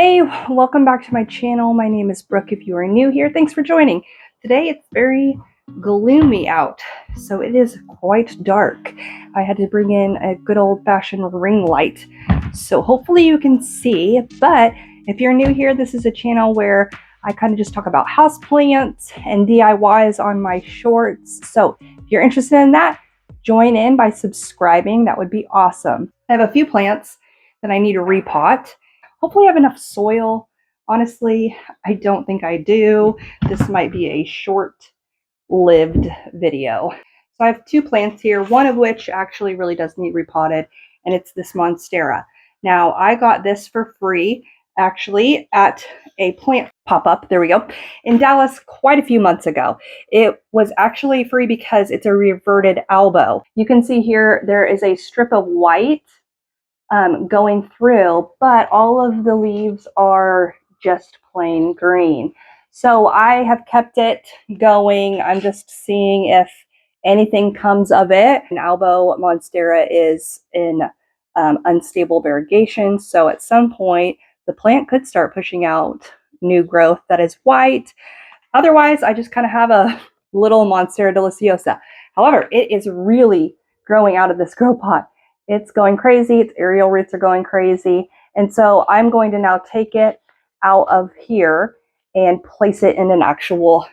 Hey, welcome back to my channel. My name is Brooke. If you are new here, thanks for joining. Today it's very gloomy out, so it is quite dark. I had to bring in a good old-fashioned ring light, so hopefully you can see. But if you're new here, this is a channel where I kind of just talk about houseplants and DIYs on my shorts. So if you're interested in that, join in by subscribing. That would be awesome. I have a few plants that I need to repot. Hopefully I have enough soil. Honestly, I don't think I do. This might be a short-lived video. So I have two plants here, one of which actually really does need repotted, and it's this Monstera. Now, I got this for free, actually, at a plant pop-up, there we go, in Dallas quite a few months ago. It was actually free because it's a Reverted Albo. You can see here there is a strip of white going through, but all of the leaves are just plain green. So I have kept it going. I'm just seeing if anything comes of it. An Albo Monstera is in unstable variegation, so at some point the plant could start pushing out new growth that is white. Otherwise, I just kind of have a little Monstera deliciosa. However, it is really growing out of this grow pot. It's going crazy. Its aerial roots are going crazy. And so I'm going to now take it out of here and place it in an actual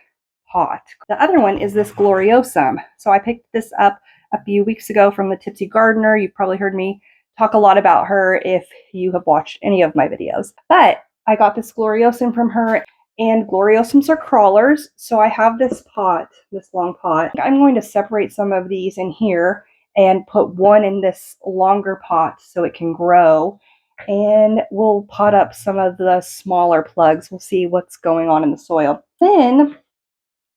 pot. The other one is this Gloriosum. So I picked this up a few weeks ago from the Tipsy Gardener. You've probably heard me talk a lot about her if you have watched any of my videos. But I got this Gloriosum from her, and Gloriosums are crawlers. So I have this pot, this long pot. I'm going to separate some of these in here and put one in this longer pot so it can grow. And we'll pot up some of the smaller plugs. We'll see what's going on in the soil. Then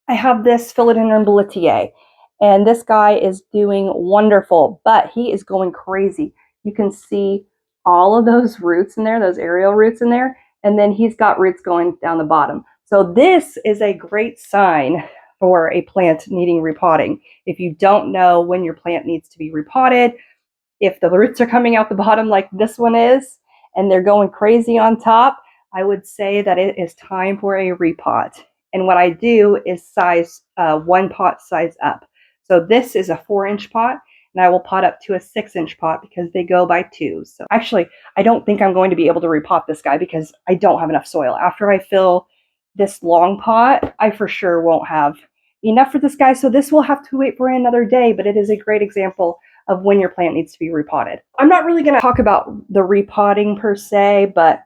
I have this Philodendron, and this guy is doing wonderful, but he is going crazy. You can see all of those roots in there, those aerial roots in there, and then he's got roots going down the bottom. So this is a great sign for a plant needing repotting. If you don't know when your plant needs to be repotted, if the roots are coming out the bottom like this one is, and they're going crazy on top, I would say that it is time for a repot. And what I do is size one pot size up. So this is a 4-inch pot, and I will pot up to a 6-inch pot because they go by twos. So actually, I don't think I'm going to be able to repot this guy because I don't have enough soil. After I fill this long pot, I for sure won't have enough for this guy. So this will have to wait for another day, but it is a great example of when your plant needs to be repotted. I'm not really going to talk about the repotting per se, but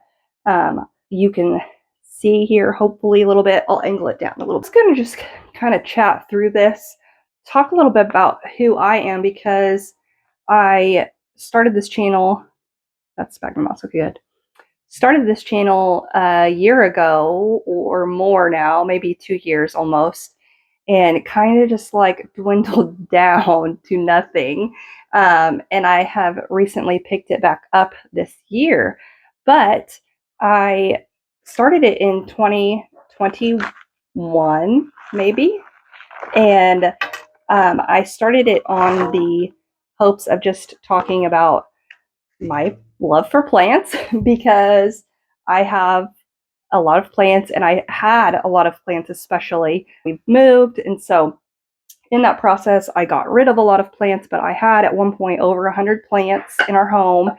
you can see here, hopefully a little bit. I'll angle it down a little. I'm just going to just kind of chat through this, talk a little bit about who I am, because I started this channel, that's sphagnum moss, okay, good. Started this channel a year ago or more now, maybe 2 years almost, and it kind of just like dwindled down to nothing. And I have recently picked it back up this year, but I started it in 2021, maybe, and I started it on the hopes of just talking about my love for plants because I have a lot of plants, and I had a lot of plants, especially. We moved, and so in that process, I got rid of a lot of plants, but I had at one point over 100 plants in our home,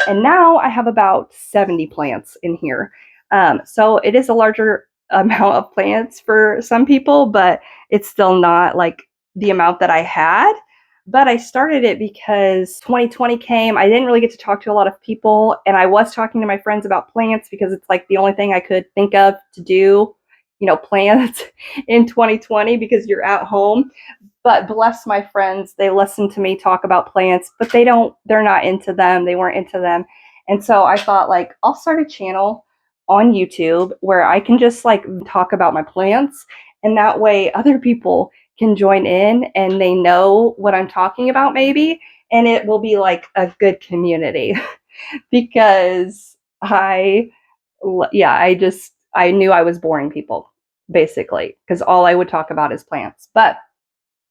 and now I have about 70 plants in here. So it is a larger amount of plants for some people, but it's still not like the amount that I had. But I started it because 2020 came. I didn't really get to talk to a lot of people, and I was talking to my friends about plants because it's like the only thing I could think of to do, you know, plants in 2020 because you're at home. But bless my friends, they listen to me talk about plants, but they're not into them. They weren't into them. And so I thought, like, I'll start a channel on YouTube where I can just like talk about my plants, and that way other people can join in and they know what I'm talking about maybe, and it will be like a good community because I knew I was boring people basically because all I would talk about is plants. But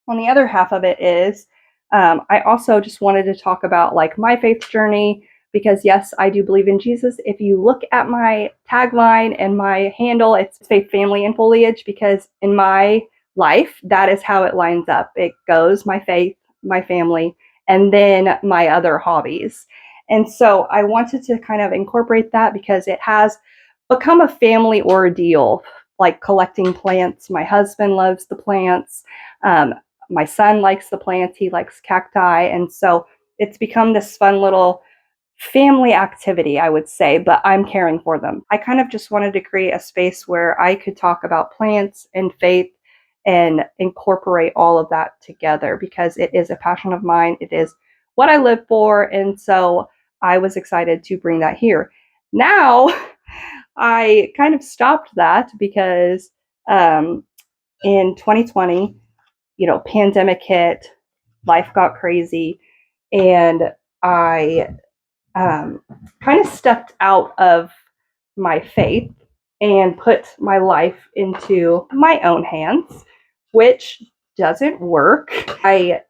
on the other half of it is I also just wanted to talk about like my faith journey, because yes, I do believe in Jesus. If you look at my tagline and my handle, it's faith, family, and foliage, because in my life, that is how it lines up. It goes my faith, my family, and then my other hobbies. And so I wanted to kind of incorporate that because it has become a family ordeal, like collecting plants. My husband loves the plants. My son likes the plants. He likes cacti. And so it's become this fun little family activity, I would say, but I'm caring for them. I kind of just wanted to create a space where I could talk about plants and faith and incorporate all of that together because it is a passion of mine. It is what I live for. And so I was excited to bring that here. Now, I kind of stopped that because in 2020, pandemic hit, life got crazy, and I kind of stepped out of my faith and put my life into my own hands, which doesn't work. I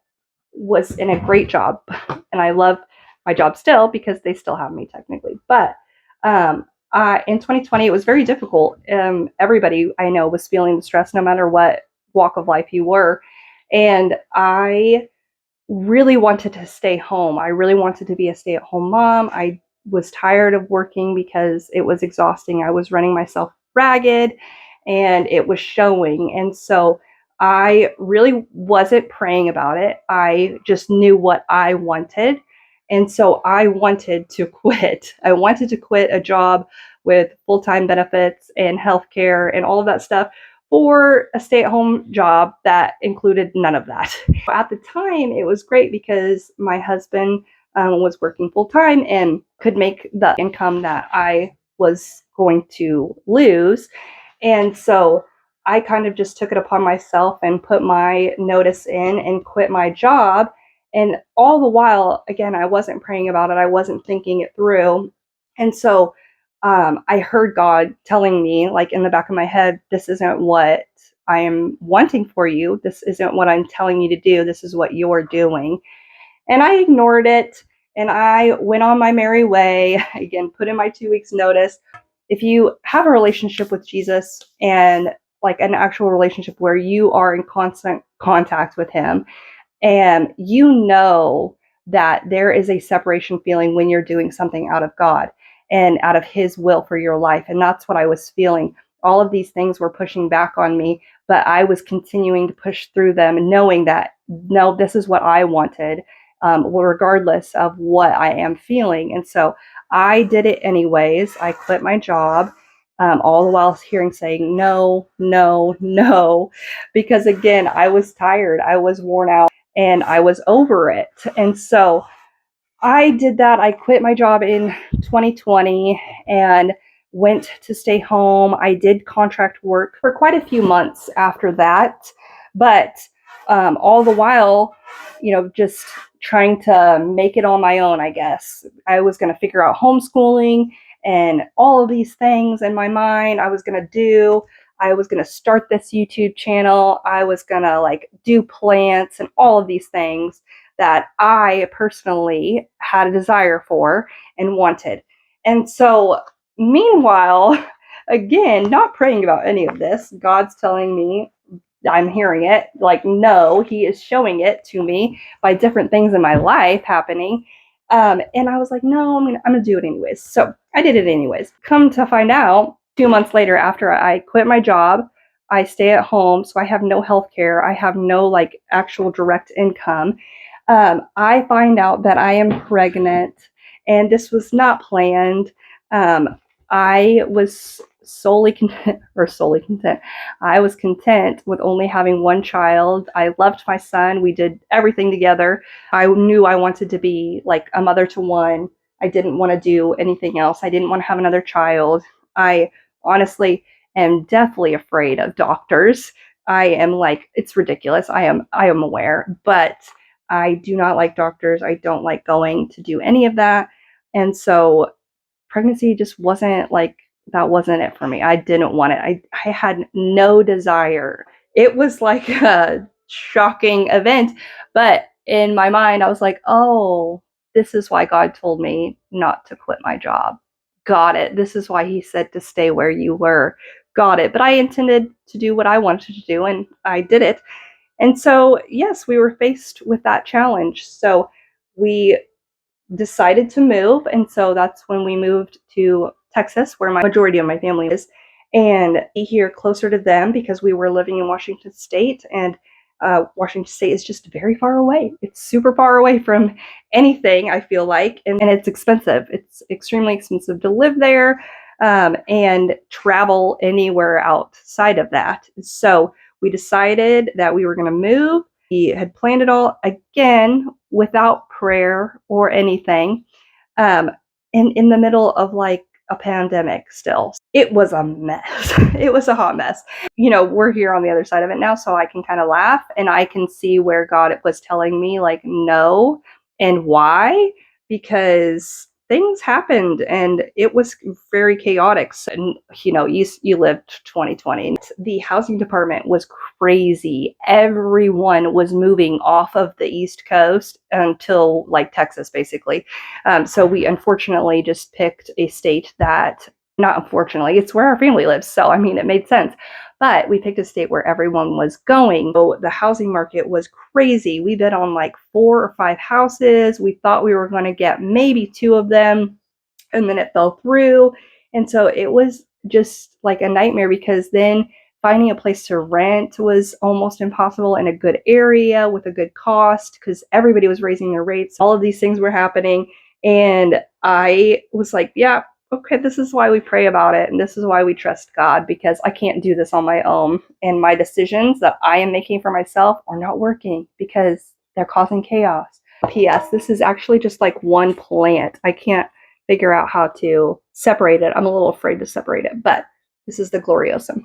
was in a great job, and I love my job still because they still have me technically. But in 2020, it was very difficult. Everybody I know was feeling the stress, no matter what walk of life you were. And I really wanted to stay home. I really wanted to be a stay-at-home mom. I was tired of working because it was exhausting. I was running myself ragged and it was showing. And so I really wasn't praying about it. I just knew what I wanted. And so I wanted to quit. I wanted to quit a job with full-time benefits and healthcare and all of that stuff for a stay-at-home job that included none of that. At the time, it was great because my husband was working full-time and could make the income that I was going to lose. And so I kind of just took it upon myself and put my notice in and quit my job. And all the while, again, I wasn't praying about it. I wasn't thinking it through. And so I heard God telling me, like in the back of my head, this isn't what I am wanting for you. This isn't what I'm telling you to do. This is what you're doing. And I ignored it and I went on my merry way. Again, put in my 2 weeks notice. If you have a relationship with Jesus and like an actual relationship where you are in constant contact with him, and you know that there is a separation feeling when you're doing something out of God and out of his will for your life. And that's what I was feeling. All of these things were pushing back on me, but I was continuing to push through them, knowing that, no, this is what I wanted, regardless of what I am feeling. And so I did it anyways. I quit my job. All the while hearing saying no, no, no, because again, I was tired, I was worn out, and I was over it. And so I did that. I quit my job in 2020 and went to stay home. I did contract work for quite a few months after that, but all the while, just trying to make it on my own, I guess. I was going to figure out homeschooling and all of these things in my mind I was going to do. I was going to start this YouTube channel. I was going to do plants and all of these things that I personally had a desire for and wanted. And so meanwhile, again, not praying about any of this, God's telling me, I'm hearing it, no, he is showing it to me by different things in my life happening. And I was like, no, I'm going to do it anyways. So I did it anyways. Come to find out, 2 months later, after I quit my job, I stay at home. So I have no health care. I have no actual direct income. I find out that I am pregnant, and this was not planned. I was solely content. I was content with only having one child. I loved my son. We did everything together. I knew I wanted to be a mother to one. I didn't want to do anything else. I didn't want to have another child. I honestly am deathly afraid of doctors. I am it's ridiculous. I am aware, but I do not like doctors. I don't like going to do any of that. And so pregnancy just wasn't that wasn't it for me. I didn't want it. I had no desire. It was like a shocking event, but in my mind, I was like, oh, this is why God told me not to quit my job. Got it. This is why he said to stay where you were. Got it. But I intended to do what I wanted to do, and I did it. And so, yes, we were faced with that challenge. So we decided to move. And so that's when we moved to Texas, where my majority of my family is, and be here closer to them because we were living in Washington State. And Washington State is just very far away. It's super far away from anything, I feel like. And it's expensive. It's extremely expensive to live there and travel anywhere outside of that. So we decided that we were going to move. We had planned it all again without prayer or anything, and in the middle of like a pandemic still. It was a mess. It was a hot mess. You know, we're here on the other side of it now, so I can kind of laugh and I can see where God was telling me like no and why, because things happened and it was very chaotic. And you know, you lived 2020. The housing department was crazy. Everyone was moving off of the East Coast until like Texas, basically. So we unfortunately just picked a state that, not unfortunately, it's where our family lives. So, I mean, it made sense. But we picked a state where everyone was going. So the housing market was crazy. We bid on like 4 or 5 houses. We thought we were going to get maybe 2 of them, and then it fell through. And so it was just like a nightmare, because then finding a place to rent was almost impossible in a good area with a good cost, because everybody was raising their rates. All of these things were happening. And I was like, yeah, okay, this is why we pray about it, and this is why we trust God, because I can't do this on my own. And my decisions that I am making for myself are not working because they're causing chaos. P.S. This is actually just like one plant. I can't figure out how to separate it. I'm a little afraid to separate it, but this is the Gloriosum.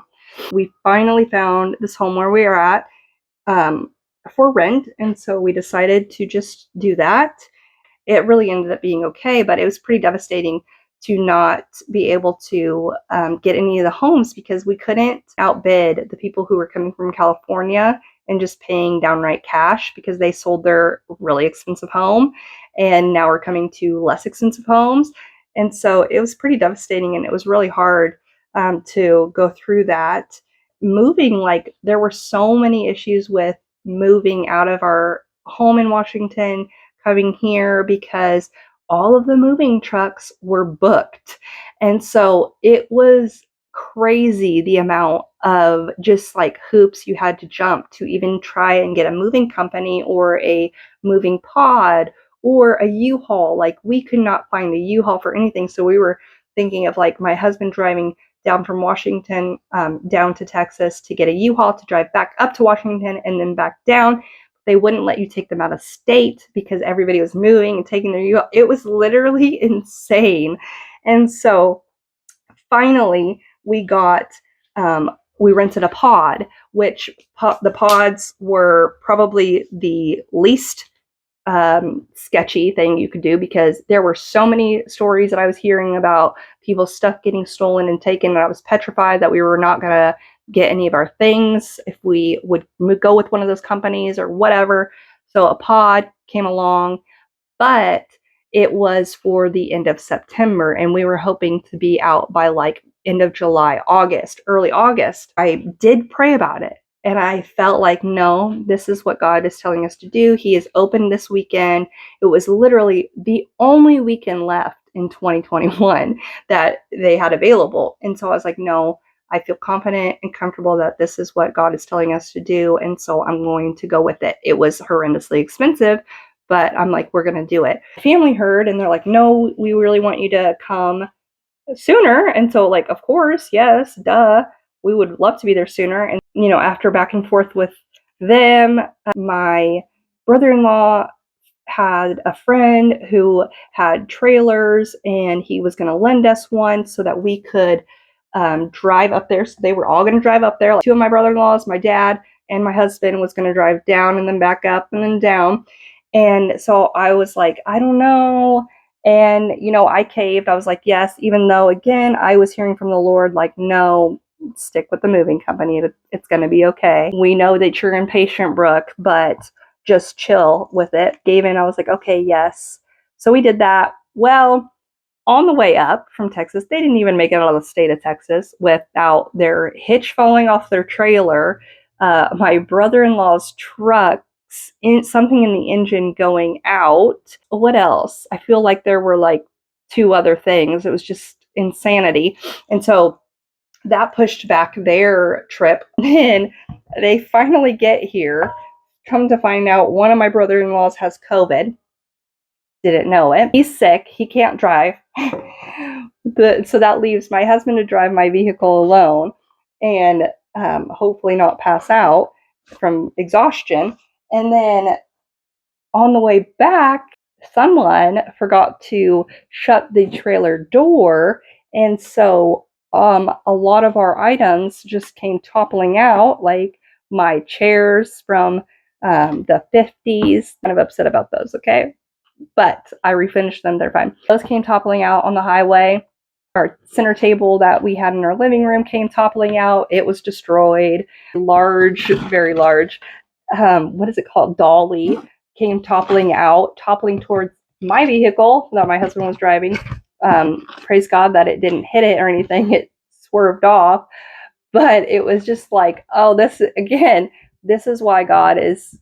We finally found this home where we are at for rent, and so we decided to just do that. It really ended up being okay, but it was pretty devastating to not be able to get any of the homes, because we couldn't outbid the people who were coming from California and just paying downright cash, because they sold their really expensive home and now we're coming to less expensive homes. And so it was pretty devastating, and it was really hard to go through that. Moving, like, there were so many issues with moving out of our home in Washington, coming here, because all of the moving trucks were booked. And so it was crazy the amount of just like hoops you had to jump to even try and get a moving company or a moving pod or a U-Haul. Like, we could not find a U-Haul for anything. So we were thinking of like my husband driving down from Washington down to Texas to get a U-Haul to drive back up to Washington and then back down. They wouldn't let you take them out of state because everybody was moving and taking their U-Haul. It was literally insane. And so finally we rented a pod, which the pods were probably the least sketchy thing you could do, because there were so many stories that I was hearing about people's stuff getting stolen and taken, and I was petrified that we were not going to get any of our things if we would go with one of those companies or whatever. So a pod came along, but it was for the end of September, and we were hoping to be out by like end of July, August, early August. I did pray about it, and I felt like, no, this is what God is telling us to do. He is open this weekend. It was literally the only weekend left in 2021 that they had available. And so I was like, no, I feel confident and comfortable that this is what God is telling us to do. And so I'm going to go with it. It was horrendously expensive, but I'm like, we're going to do it. Family heard, and they're like, no, we really want you to come sooner. And so, like, of course, yes, duh, we would love to be there sooner. And, you know, after back and forth with them, my brother-in-law had a friend who had trailers, and he was going to lend us one so that we could drive up there. So they were all going to drive up there. Like, 2 of my brother-in-laws, my dad, and my husband was going to drive down and then back up and then down. And so I was like, I don't know. And, you know, I caved. I was like, yes, even though, again, I was hearing from the Lord, like, no, stick with the moving company. It's going to be okay. We know that you're impatient, Brooke, but just chill with it. Gave in. I was like, okay, yes. So we did that. Well, on the way up from Texas, they didn't even make it out of the state of Texas without their hitch falling off their trailer, my brother-in-law's truck, something in the engine going out. What else? I feel like there were like 2 other things. It was just insanity. And so that pushed back their trip. Then they finally get here. Come to find out, one of my brother-in-laws has COVID. Didn't know it. He's sick. He can't drive. So that leaves my husband to drive my vehicle alone and hopefully not pass out from exhaustion. And then on the way back, someone forgot to shut the trailer door. And so a lot of our items just came toppling out, like my chairs from the 50s. Kind of upset about those, okay? But I refinished them. They're fine. Those came toppling out on the highway. Our center table that we had in our living room came toppling out. It was destroyed. Large, very large, what is it called? Dolly came toppling out, toppling towards my vehicle that my husband was driving. Praise God that it didn't hit it or anything. It swerved off. But it was just like, oh, this is why God is,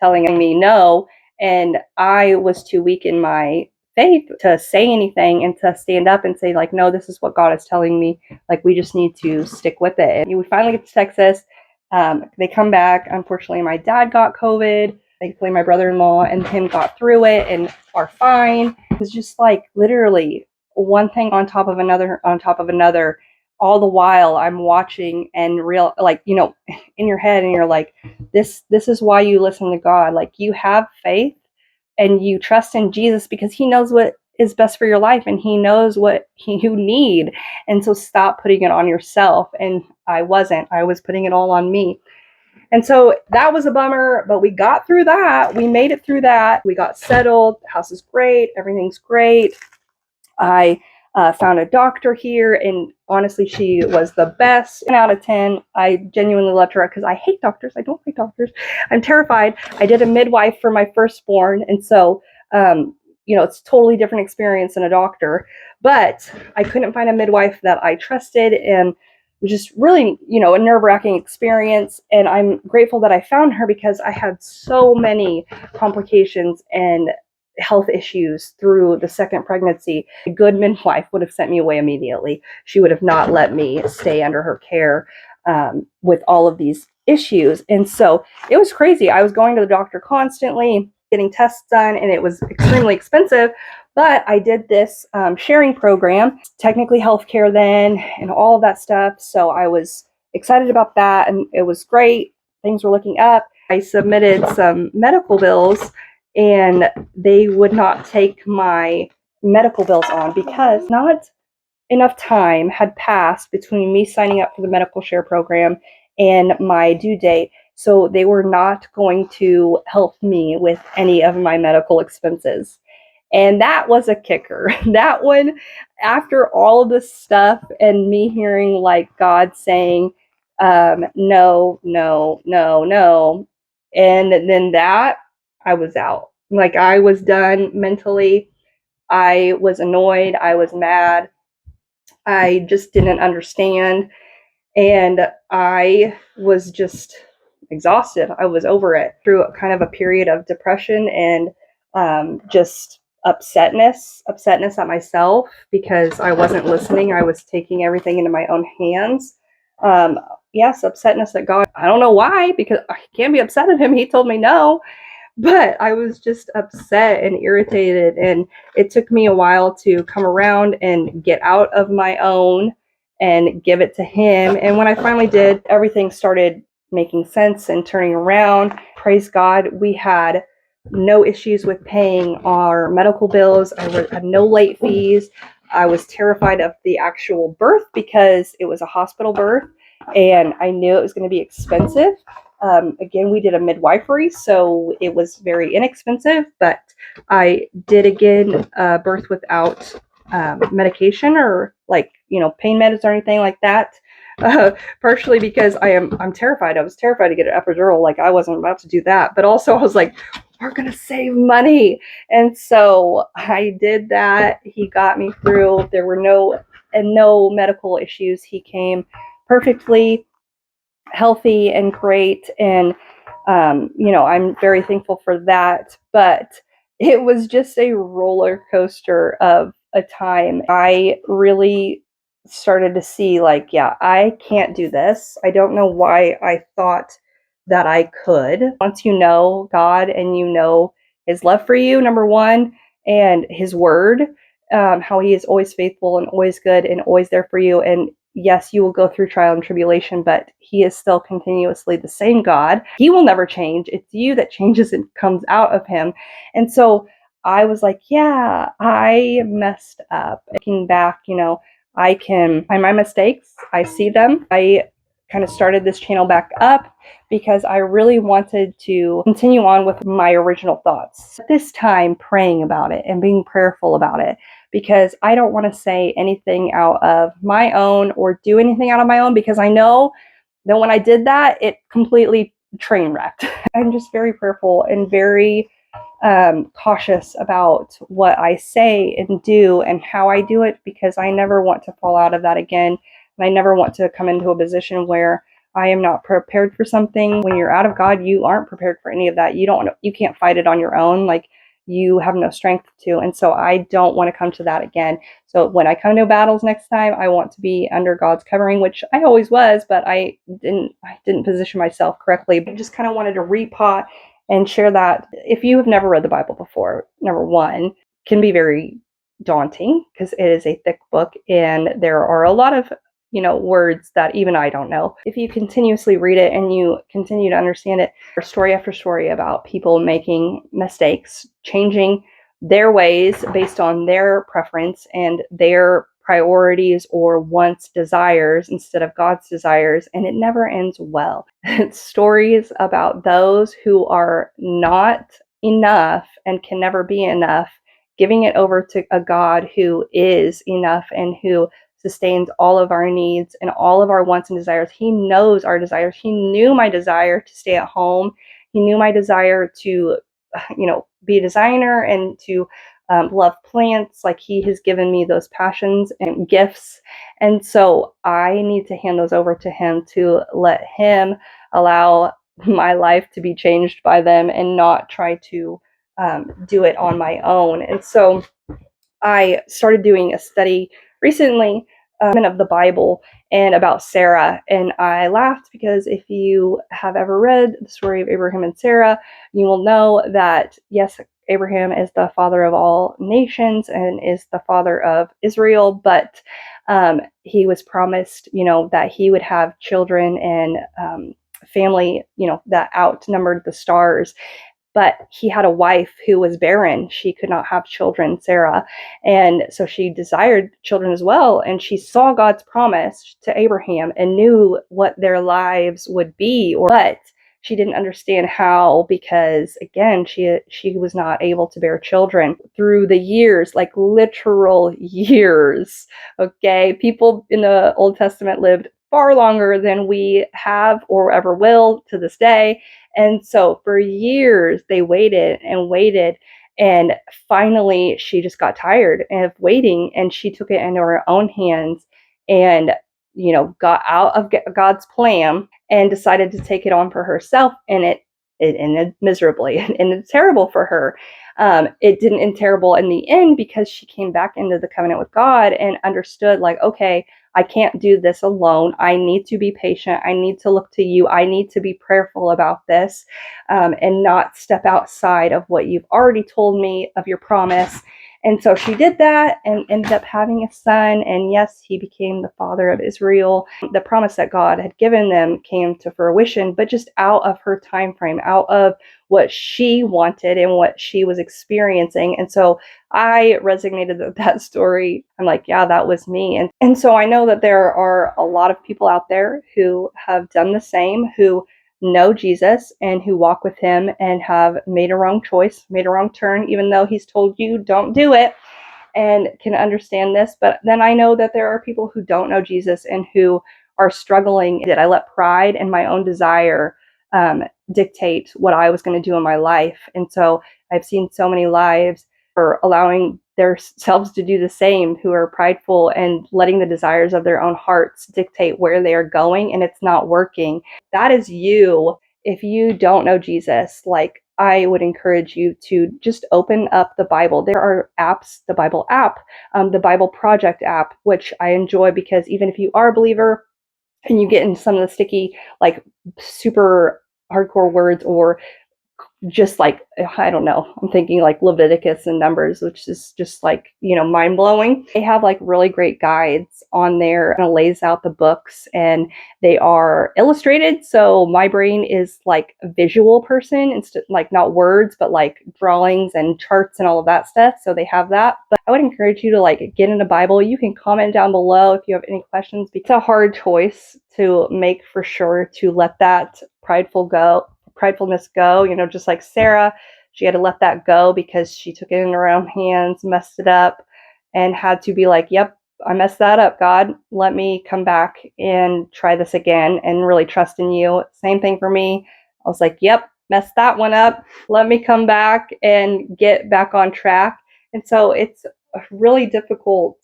telling me no. And I was too weak in my faith to say anything and to stand up and say, like, no, this is what God is telling me. Like, we just need to stick with it. And we finally get to Texas. They come back. Unfortunately, my dad got COVID. Thankfully, my brother-in-law and him got through it and are fine. It's just like literally one thing on top of another, on top of another. All the while I'm watching and in your head, and you're like, this is why you listen to God. Like, you have faith and you trust in Jesus because he knows what is best for your life and he knows what you need. And so stop putting it on yourself. And I was putting it all on me. And so that was a bummer, but we got through that. We made it through that. We got settled. The house is great. Everything's great. I found a doctor here, and honestly, she was the best. 10 out of 10. I genuinely loved her because I hate doctors. I don't like doctors. I'm terrified. I did a midwife for my firstborn, and so, it's a totally different experience than a doctor. But I couldn't find a midwife that I trusted, and it was just really, a nerve-wracking experience. And I'm grateful that I found her because I had so many complications and health issues through the second pregnancy. A good midwife would have sent me away immediately. She would have not let me stay under her care with all of these issues. And so it was crazy. I was going to the doctor constantly, getting tests done, and it was extremely expensive. But I did this sharing program, technically healthcare then, and all of that stuff. So I was excited about that, and it was great. Things were looking up. I submitted some medical bills, and they would not take my medical bills on because not enough time had passed between me signing up for the medical share program and my due date. So they were not going to help me with any of my medical expenses. And that was a kicker. That one, after all of this stuff and me hearing like God saying, no, no, no, no. And then that, I was out. Like, I was done mentally. I was annoyed. I was mad. I just didn't understand. And I was just exhausted. I was over it through kind of a period of depression and just upsetness at myself because I wasn't listening. I was taking everything into my own hands. Yes, upsetness at God. I don't know why, because I can't be upset at him. He told me no. But I was just upset and irritated, and it took me a while to come around and get out of my own and give it to him. And when I finally did, everything started making sense and turning around. Praise God, we had no issues with paying our medical bills. I had no late fees. I was terrified of the actual birth because it was a hospital birth, and I knew it was going to be expensive. Again, we did a midwifery, so it was very inexpensive, but I did again birth without medication or pain meds or anything like that. Partially because I'm terrified. I was terrified to get an epidural. Like, I wasn't about to do that, but also I was like, we're going to save money. And so I did that. He got me through. There were no medical issues. He came perfectly healthy and great. And, I'm very thankful for that. But it was just a roller coaster of a time. I really started to see, like, yeah, I can't do this. I don't know why I thought that I could. Once you know God and you know his love for you, number one, and his word, how he is always faithful and always good and always there for you. And yes, you will go through trial and tribulation, but he is still continuously the same God. He will never change. It's you that changes and comes out of him. And so I was like, yeah, I messed up. Looking back, I can find my mistakes. I see them. I kind of started this channel back up because I really wanted to continue on with my original thoughts. This time praying about it and being prayerful about it, because I don't want to say anything out of my own or do anything out of my own, because I know that when I did that, it completely train wrecked. I'm just very prayerful and very cautious about what I say and do and how I do it, because I never want to fall out of that again. And I never want to come into a position where I am not prepared for something. When you're out of God, you aren't prepared for any of that. You can't fight it on your own. Like, you have no strength to. And so I don't want to come to that again. So when I come to battles next time, I want to be under God's covering, which I always was, but I didn't position myself correctly. I just kind of wanted to repot and share that. If you have never read the Bible before, number one, can be very daunting because it is a thick book and there are a lot of words that even I don't know. If you continuously read it and you continue to understand it, story after story about people making mistakes, changing their ways based on their preference and their priorities or wants, desires instead of God's desires, and it never ends well. It's stories about those who are not enough and can never be enough, giving it over to a God who is enough and who sustains all of our needs and all of our wants and desires. He knows our desires. He knew my desire to stay at home. He knew my desire to, be a designer and to love plants. Like, he has given me those passions and gifts. And so I need to hand those over to him, to let him allow my life to be changed by them and not try to do it on my own. And so I started doing a study recently of the Bible and about Sarah. And I laughed because if you have ever read the story of Abraham and Sarah, you will know that, yes, Abraham is the father of all nations and is the father of Israel, but he was promised, that he would have children and family, that outnumbered the stars. But he had a wife who was barren. She could not have children, Sarah. And so she desired children as well. And she saw God's promise to Abraham and knew what their lives would be. But she didn't understand how, because again, she was not able to bear children through the years, like literal years. Okay. People in the Old Testament lived far longer than we have or ever will to this day. And so for years, they waited and waited. And finally, she just got tired of waiting and she took it into her own hands and, got out of God's plan and decided to take it on for herself. And it ended miserably and it's terrible for her. It didn't end terrible in the end because she came back into the covenant with God and understood, like, okay, I can't do this alone. I need to be patient. I need to look to you. I need to be prayerful about this and not step outside of what you've already told me of your promise. And so she did that and ended up having a son. And yes, he became the father of Israel. The promise that God had given them came to fruition, but just out of her time frame, out of what she wanted and what she was experiencing. And so I resonated with that story. I'm like, yeah, that was me. And so I know that there are a lot of people out there who have done the same, who know Jesus and who walk with him and have made a wrong choice, made a wrong turn, even though he's told you don't do it, and can understand this. But then I know that there are people who don't know Jesus and who are struggling. Did I let pride and my own desire dictate what I was going to do in my life. And so I've seen so many lives for allowing themselves to do the same, who are prideful and letting the desires of their own hearts dictate where they are going, and it's not working. That is you. If you don't know Jesus, like, I would encourage you to just open up the Bible. There are apps, the Bible app, the Bible Project app, which I enjoy because even if you are a believer and you get into some of the sticky, like super hardcore words, or just like, I don't know, I'm thinking like Leviticus and Numbers, which is just like, mind blowing. They have like really great guides on there, and it lays out the books, and they are illustrated. So my brain is like a visual person, instead, like not words, but like drawings and charts and all of that stuff. So they have that. But I would encourage you to like get in the Bible. You can comment down below if you have any questions, because it's a hard choice to make, for sure, to let that pridefulness go, just like Sarah. She had to let that go because she took it in her own hands, messed it up, and had to be like, yep, I messed that up, God. Let me come back and try this again and really trust in you. Same thing for me. I was like, yep, messed that one up. Let me come back and get back on track. And so it's really difficult.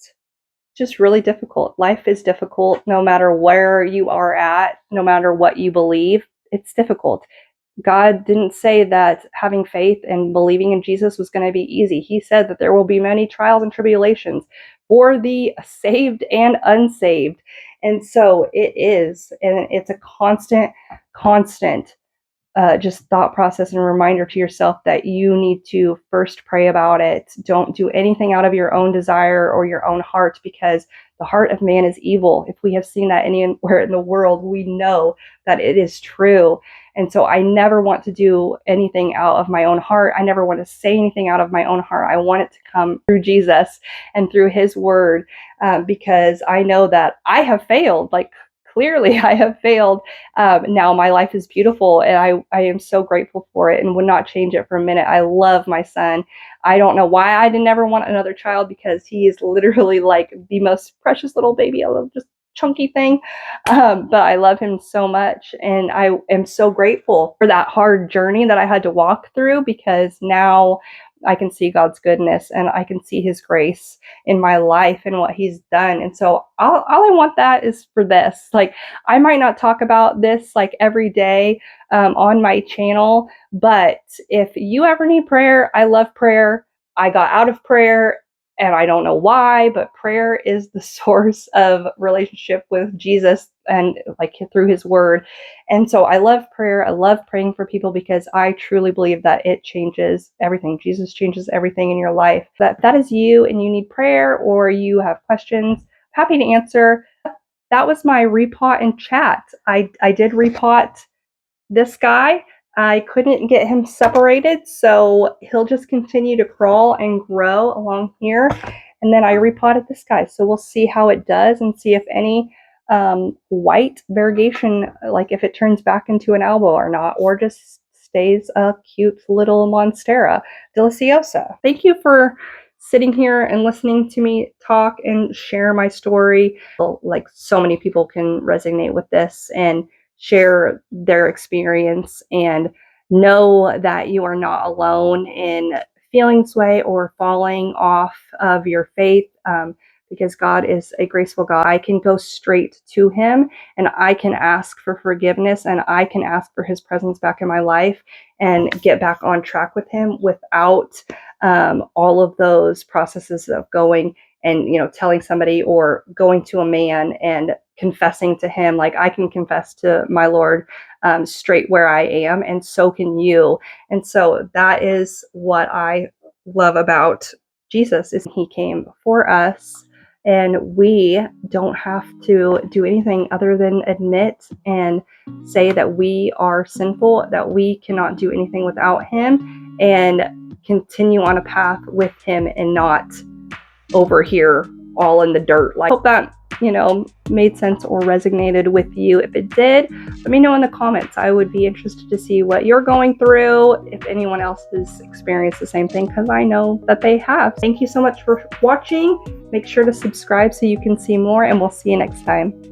Just really difficult. Life is difficult no matter where you are at, no matter what you believe. It's difficult. God didn't say that having faith and believing in Jesus was going to be easy. He said that there will be many trials and tribulations for the saved and unsaved. And so it is, and it's a constant just thought process and reminder to yourself that you need to first pray about it. Don't do anything out of your own desire or your own heart, because the heart of man is evil. If we have seen that anywhere in the world, we know that it is true. And so I never want to do anything out of my own heart. I never want to say anything out of my own heart. I want it to come through Jesus and through his word, because I know that I have failed. Like, clearly I have failed. Now my life is beautiful, and I am so grateful for it and would not change it for a minute. I love my son. I don't know why I didn't ever want another child, because he is literally like the most precious little baby. I love, just chunky thing. But I love him so much, and I am so grateful for that hard journey that I had to walk through, because now I can see God's goodness and I can see his grace in my life and what he's done. And so all I want that is for this. Like, I might not talk about this like every day on my channel, but if you ever need prayer, I love prayer. I got out of prayer, and I don't know why, but prayer is the source of relationship with Jesus, and like through his word. And so I love prayer. I love praying for people, because I truly believe that it changes everything. Jesus changes everything in your life. That is you, and you need prayer, or you have questions, happy to answer. That was my repot in chat. I did repot this guy. I couldn't get him separated, so he'll just continue to crawl and grow along here. And then I repotted this guy, so we'll see how it does and see if any white variegation, like if it turns back into an Albo or not, or just stays a cute little Monstera Deliciosa. Thank you for sitting here and listening to me talk and share my story. Like, so many people can resonate with this and share their experience, and know that you are not alone in feeling this way or falling off of your faith, because God is a graceful God. I can go straight to him, and I can ask for forgiveness, and I can ask for his presence back in my life and get back on track with him without all of those processes of going and telling somebody or going to a man and confessing to him. Like, I can confess to my Lord straight where I am, and so can you. And so that is what I love about Jesus, is he came for us, and we don't have to do anything other than admit and say that we are sinful, that we cannot do anything without him, and continue on a path with him, and not over here all in the dirt. Like, I hope that made sense or resonated with you. If it did, let me know in the comments. I would be interested to see what you're going through, if anyone else has experienced the same thing, because I know that they have. Thank you so much for watching. Make sure to subscribe so you can see more, and we'll see you next time.